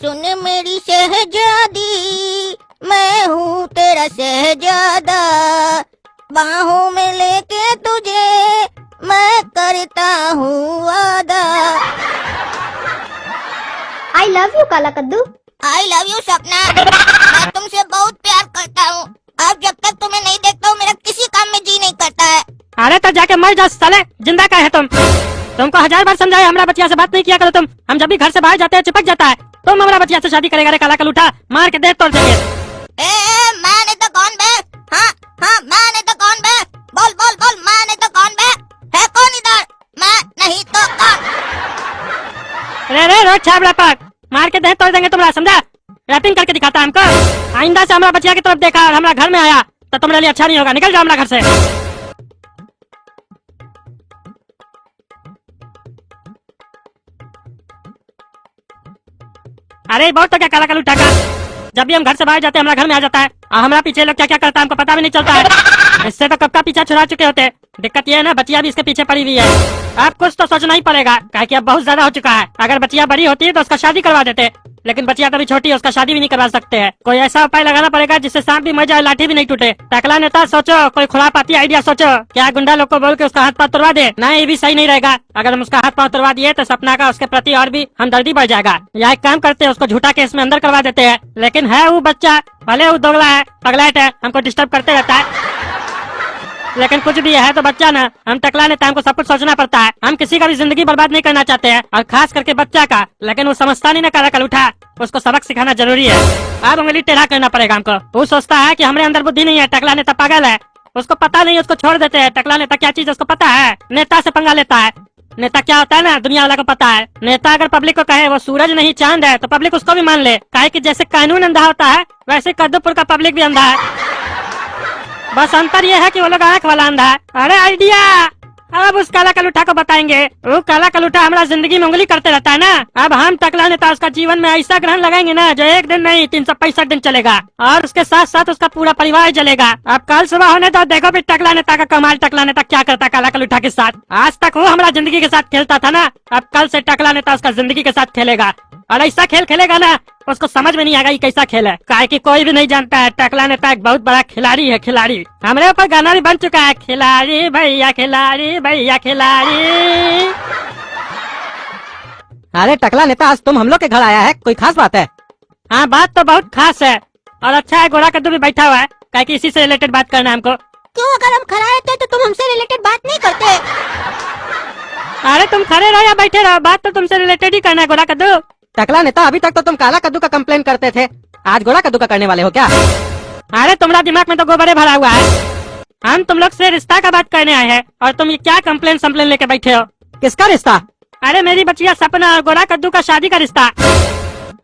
सुन मेरी शहजादी, मैं हूँ तेरा शहजादा, बाहों में लेके तुझे मैं करता हूँ वादा। आई लव यू काला कद्दू। आई लव यू सपना, मैं तुमसे बहुत प्यार करता हूँ। अब जब तक तुम्हें नहीं देखता हूँ मेरा किसी काम में जी नहीं करता है। अरे तो जाके मर जा साले, जिंदा का है तुमको 1000 बार समझाया हमरा बच्चिया से बात नहीं किया करो तुम। हम जब भी घर से बाहर जाते हैं चिपक जाता है। तुम हमरा बच्चिया से शादी करेगा रे काला कलूठा, मार के दे तोड़ देंगे। माने तो कौन बे? हाँ माने तो कौन बे? बोल बोल बोल, माने तो कौन बे? है कौन इधर? मैं नहीं तो कौन? रे रोड छाबड़ा पक, मार के दे तोड़ देंगे तुम्हारा, समझा? रैपिंग करके दिखाता हमको। आइंदा से हमरा बच्चिया की तरफ देखा और हमरा घर में आया तो तुम्हारे लिए अच्छा नहीं होगा। निकल जाओ हमरा घर से। अरे बहुत तो क्या काला कलूठा का, जब भी हम घर से बाहर जाते हैं हमारा घर में आ जाता है और हमारा पीछे लोग क्या क्या करता है हमको पता भी नहीं चलता है। इससे तो कब का पीछा छुड़ा चुके होते। दिक्कत ये है ना, बच्चिया भी इसके पीछे पड़ी हुई है। अब कुछ तो सोचना ही पड़ेगा, काहे कि अब बहुत ज्यादा हो चुका है। अगर बच्चिया बड़ी होती है तो उसका शादी करवा देते, लेकिन बच्चिया तो अभी छोटी है, उसका शादी भी नहीं करवा सकते हैं। कोई ऐसा उपाय लगाना पड़ेगा जिससे सांप भी मर जाए, लाठी भी नहीं टूटे। टकला नेता सोचो, कोई खुरापाती आइडिया सोचो। क्या गुंडा लोग को बोल के उसका हाथ पांव तोड़वा दे? नहीं, ये भी सही नहीं रहेगा। अगर हम उसका हाथ पांव तोड़वा दिए तो सपना का उसके प्रति और भी हमदर्दी बढ़ जाएगा। या एक काम करते हैं, उसको झूठा केस में अंदर करवा देते हैं। लेकिन है वो बच्चा, भले वो दोगला है, पगलैट है, हमको डिस्टर्ब करते रहता है, लेकिन कुछ भी है तो बच्चा ना। हम टकला नेता, हमको सब कुछ सोचना पड़ता है। हम किसी का भी जिंदगी बर्बाद नहीं करना चाहते हैं, और खास करके बच्चा का। लेकिन वो समझता नहीं ना काला कलूठा, उसको सबक सिखाना जरूरी है। अब उंगली टेढ़ा करना पड़ेगा हमको। वो सोचता है कि हमारे अंदर बुद्धि नहीं है, टकला नेता पागल है, उसको पता नहीं, उसको छोड़ देते हैं। टकला नेता क्या चीज उसको पता है। नेता से पंगा लेता है। नेता क्या होता है ना, दुनिया वाला को पता है। नेता अगर पब्लिक को कहे वो सूरज नहीं चांद है तो पब्लिक उसको भी मान ले। काहे कि जैसे कानून अंधा होता है वैसे कद्दूपुर का पब्लिक भी अंधा है। बस अंतर ये है कि वो लोग आँख वाला अंधा है। अरे आइडिया, अब उस काला कलूठा को बताएंगे। वो काला कलूठा हमारा जिंदगी में उंगली करते रहता है ना। अब हम टकला नेता उसका जीवन में ऐसा ग्रहण लगाएंगे ना जो एक दिन नहीं 365 दिन चलेगा, और उसके साथ साथ उसका पूरा परिवार जलेगा। अब कल सुबह होने तो देखो भी टकला नेता का कमाल। टकला नेता क्या करता है काला कलूठा के साथ। आज तक वो हमारा जिंदगी के साथ खेलता था ना, अब कल से टकला नेता उसका जिंदगी के साथ खेलेगा। और ऐसा खेल खेलेगा ना उसको समझ में नहीं आएगा ये कैसा खेल है। काहे कि कोई भी नहीं जानता है टकला नेता एक बहुत बड़ा खिलाड़ी है। खिलाड़ी, हमारे ऊपर गाना भी बन चुका है, खिलाड़ी भैया खिलाड़ी भैया खिलाड़ी। अरे टकला नेता, आज तुम हम लोग के घर आया है, कोई खास बात है? हाँ, बात तो बहुत खास है और अच्छा है। गोरा कद्दू भी बैठा हुआ है, काहे कि इसी से रिलेटेड बात करना है हमको। क्यों, अगर हम खड़ा रहते तो तुम हमसे रिलेटेड बात नहीं करते? अरे तुम खड़े रहो या बैठे रहो, बात तो तुमसे रिलेटेड ही करना है गोरा कद्दू। टकला नेता, अभी तक तो तुम काला कद्दू का कंप्लेन करते थे, आज गोरा कद्दू का करने वाले हो क्या? अरे तुम्हारा दिमाग में तो गोबरे भरा हुआ है। हम तुम लोग से रिश्ता का बात करने आए हैं और तुम ये क्या कंप्लेन संप्लेन लेके बैठे हो? किसका रिश्ता? अरे मेरी बच्चिया सपना और गोरा कद्दू का शादी का रिश्ता।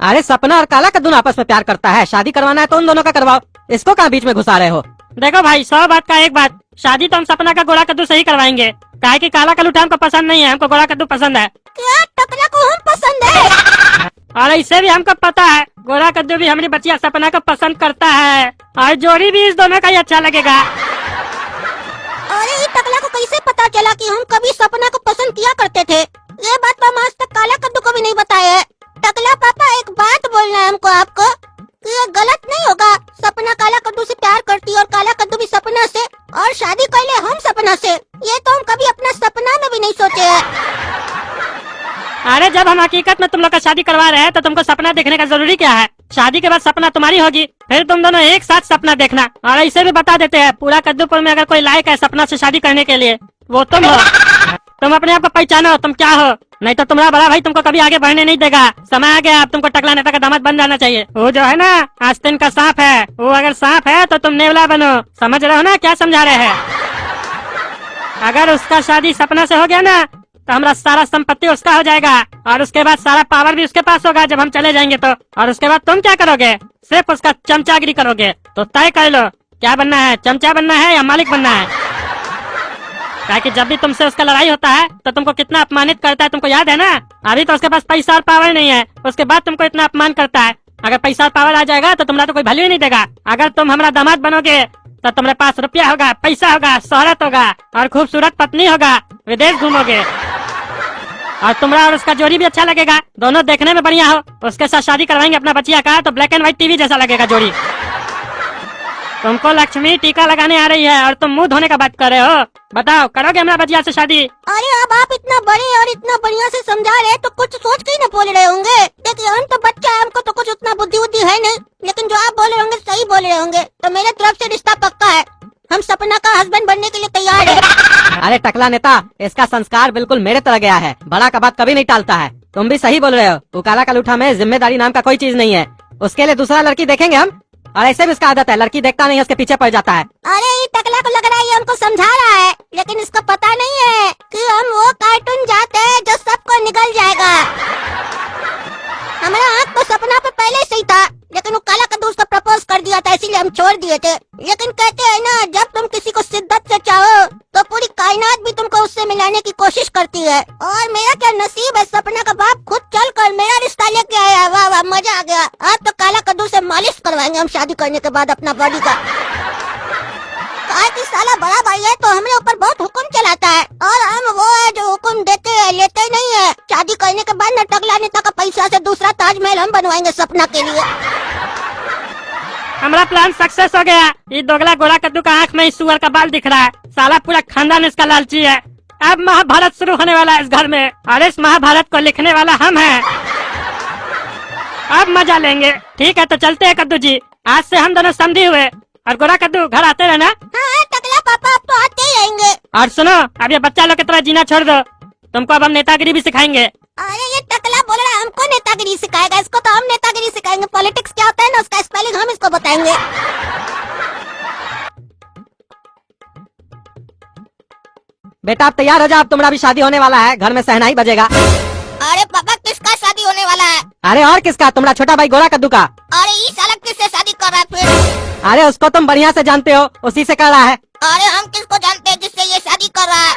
अरे सपना और काला कद्दू आपस में प्यार करता है, शादी करवाना है तो उन दोनों का करवाओ, इसको कहाँ बीच में घुसा रहे हो? देखो भाई, 100 बात का एक बात, शादी तो हम सपना का गोरा कद्दू से ही करवाएंगे। काहे कि काला कलूठा हमको पसंद नहीं है, हमको गोरा कद्दू पसंद है। क्या टकला को हम पसंद है? और इससे भी हमको पता है गोरा कद्दू भी हमारी बच्चिया सपना को पसंद करता है, और जोड़ी भी इस दोनों का ही अच्छा लगेगा। अरे ये टकला को कैसे पता चला कि हम कभी सपना को पसंद किया करते थे? ये बात तो हम आज तक काला कद्दू को भी नहीं बताया है। टकला पापा, एक बात बोलना है हमको आपको कि ये गलत नहीं होगा। सपना काला कद्दू से प्यार करती और काला कद्दू भी सपना से, और शादी कर ले हम सपना से। ये तो हम कभी अपना सपना में भी नहीं सोचे है। अरे जब हम हकीकत में तुम लोग का शादी करवा रहे हैं तो तुमको सपना देखने का जरूरी क्या है? शादी के बाद सपना तुम्हारी होगी, फिर तुम दोनों एक साथ सपना देखना। और ऐसे भी बता देते हैं पूरा कद्दूपुर में अगर कोई लायक है सपना से शादी करने के लिए वो तुम हो। तुम अपने आप को पहचानो, तुम क्या हो, नहीं तो तुम्हारा बड़ा भाई तुमको कभी आगे बढ़ने नहीं देगा। समय आ गया, अब तुमको टकला नेता का दामाद बन जाना चाहिए। वो जो है ना आस्तीन का सांप है, वो अगर सांप है तो तुम नेवला बनो। समझ रहे हो ना क्या समझा रहे हैं? अगर उसका शादी सपना से हो गया ना तो हमारा सारा संपत्ति उसका हो जाएगा, और उसके बाद सारा पावर भी उसके पास होगा जब हम चले जाएंगे तो। और उसके बाद तुम क्या करोगे? सिर्फ उसका चमचागिरी करोगे। तो तय कर लो क्या बनना है, चमचा बनना है या मालिक बनना है? कि जब भी तुमसे उसका लड़ाई होता है तो तुमको कितना अपमानित करता है, तुमको याद है ना? अभी तो उसके पास पैसा और पावर नहीं है, उसके बाद तुमको इतना अपमान करता है। अगर पैसा और पावर आ जाएगा तो तुम्हारा तो कोई वैल्यू ही नहीं देगा। अगर तुम हमारा दामाद बनोगे तो तुम्हारे पास रुपया होगा, पैसा होगा, शोहरत होगा और खूबसूरत पत्नी होगा, विदेश घूमोगे। और तुम्हारा और उसका जोड़ी भी अच्छा लगेगा, दोनों देखने में बढ़िया हो। उसके साथ शादी करवाएंगे अपना बचिया का, तो ब्लैक एंड व्हाइट टीवी जैसा लगेगा जोड़ी। तुमको लक्ष्मी टीका लगाने आ रही है और तुम मुंह धोने का बात कर रहे हो। बताओ, करोगे हमारा बचिया से शादी? अरे अब आप इतना बड़े और इतना बढ़िया से समझा रहे हैं तो कुछ सोच के ही न बोल रहे होंगे। देखिए हम तो बच्चा है, हमको तो कुछ उतना बुद्धि बुद्धि है नहीं, लेकिन जो आप बोल रहे होंगे सही बोल रहे होंगे। तो मेरे तरफ से रिश्ता पक्का है, हम सपना का हस्बैंड बनने के लिए तैयार है। अरे टकला नेता, इसका संस्कार बिल्कुल मेरे तरह गया है, बड़ा का बात कभी नहीं टालता है। तुम भी सही बोल रहे हो, वो काला कलूठा में जिम्मेदारी नाम का कोई चीज नहीं है। उसके लिए दूसरा लड़की देखेंगे हम, और ऐसे भी इसका आदत है, लड़की देखता नहीं है उसके पीछे पड़ जाता है। अरे ये टकला को लग रहा है ये हमको समझा रहा है, लेकिन इसको पता नहीं है कि हम वो कार्टून जाते हैं जो सबको निकल जाएगा। हमारा आँख तो सपना पे पहले से ही था, लेकिन वो काला कद्दू उसको प्रपोज कर दिया था, इसीलिए हम छोड़ दिए थे। लेकिन कहते हैं ना, जब तुम किसी को शिद्दत से चाहो तो पूरी कायनात भी तुमको उससे मिलाने की कोशिश करती है। और मेरा क्या नसीब है, सपना का बाप खुद चल कर मेरा रिश्ता लेके आया। वाह वाह, मजा आ गया। आज तो काला कद्दू से मालिश करवाएंगे हम शादी करने के बाद अपना बॉडी का। कि साला बड़ा भाई है तो हमारे ऊपर बहुत हुक्म चलाता है, और हम वो है जो हुक्म देते हैं लेते नहीं है। शादी करने के बाद न टकला नेता का पैसा से दूसरा ताजमहल हम बनवाएंगे सपना के लिए। हमारा प्लान सक्सेस हो गया। ये दोगला गोरा कद्दू का आँख में इस सुअर का बाल दिख रहा है, साला पूरा खानदान इसका लालची है। अब महाभारत शुरू होने वाला है इस घर में, और इस महाभारत को लिखने वाला हम हैं। अब मजा लेंगे। ठीक है तो चलते हैं कद्दू जी, आज से हम दोनों समझी हुए। और गोरा कद्दू घर आते रहना। हाँ टकला पापा, अब तो आते ही रहेंगे। और सुनो, अब ये बच्चा लोग की तरह जीना छोड़ दो, तुमको अब हम नेतागिरी भी सिखाएंगे। अरे ये टकला बोल रहा है हमको नेतागिरी सिखाएगा, इसको तो हम नेतागिरी सिखाएंगे। पॉलिटिक्स क्या होता है ना, उसका स्पेलिंग हम इसको बताएंगे। बेटा आप तैयार हो जाओ, अब तुम्हारा भी शादी होने वाला है, घर में सहनाई बजेगा। अरे पापा किसका शादी होने वाला है? अरे और किसका, तुम्हारा छोटा भाई गोरा कद्दू का। अरे ये साला किससे शादी कर रहा है फिर? अरे उसको तुम बढ़िया से जानते हो, उसी से कर रहा है। अरे हम किसको जानते हैं जिससे ये शादी कर रहा है?